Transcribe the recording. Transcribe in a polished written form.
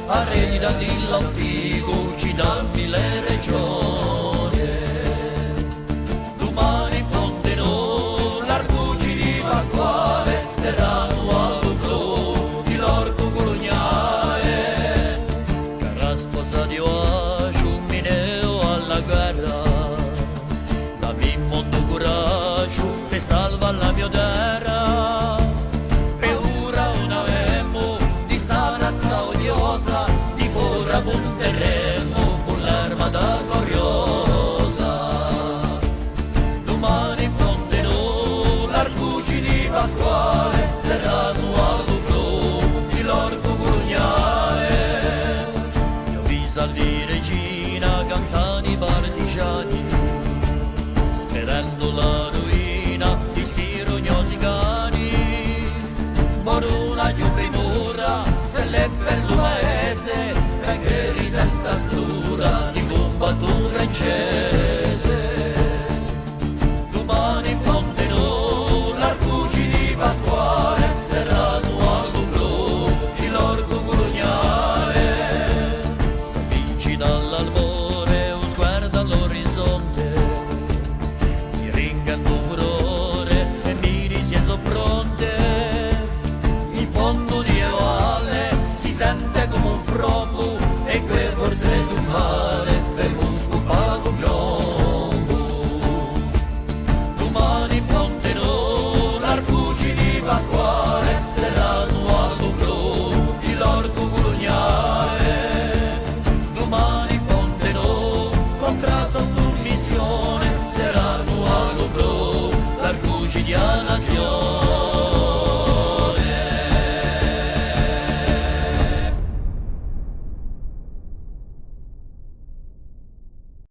Arena dell'antico ci dammi le regioni. Domani ponte no, l'arcuci di Pasquale, saranno allo blu di l'orco colognale. Cara sposa di Mineo alla guerra, dammi mondo coraggio e salva la mia terra. Di fora monteremo con l'armata gloriosa. Domani in ponte no, l'arcuci di Pasquale, saranno allo blu di l'orco colognale. Io vi salvi regina, cantani partigiani, sperando la ruina di sti rognosi cani. Moruna di un primura, se l'è per il paese, perché risenta stura di combattuto francese. Domani in ponte no, l'arcuci di Pasquale, saranno allo blu di l'orco colognale. S'avvicina dall'albore, un sguardo all'orizzonte, si ringano furore e miri siamo pronte. In fondo di valle si sente come un frobo e quel forse d'un mare fermo scopato bianco. Domani in ponte no, l'arcuci di Pasquale, saranno allo blu di l'orco colognale. Domani in ponte no, contra sotto missione, saranno allo blu l'arcuci di nazione.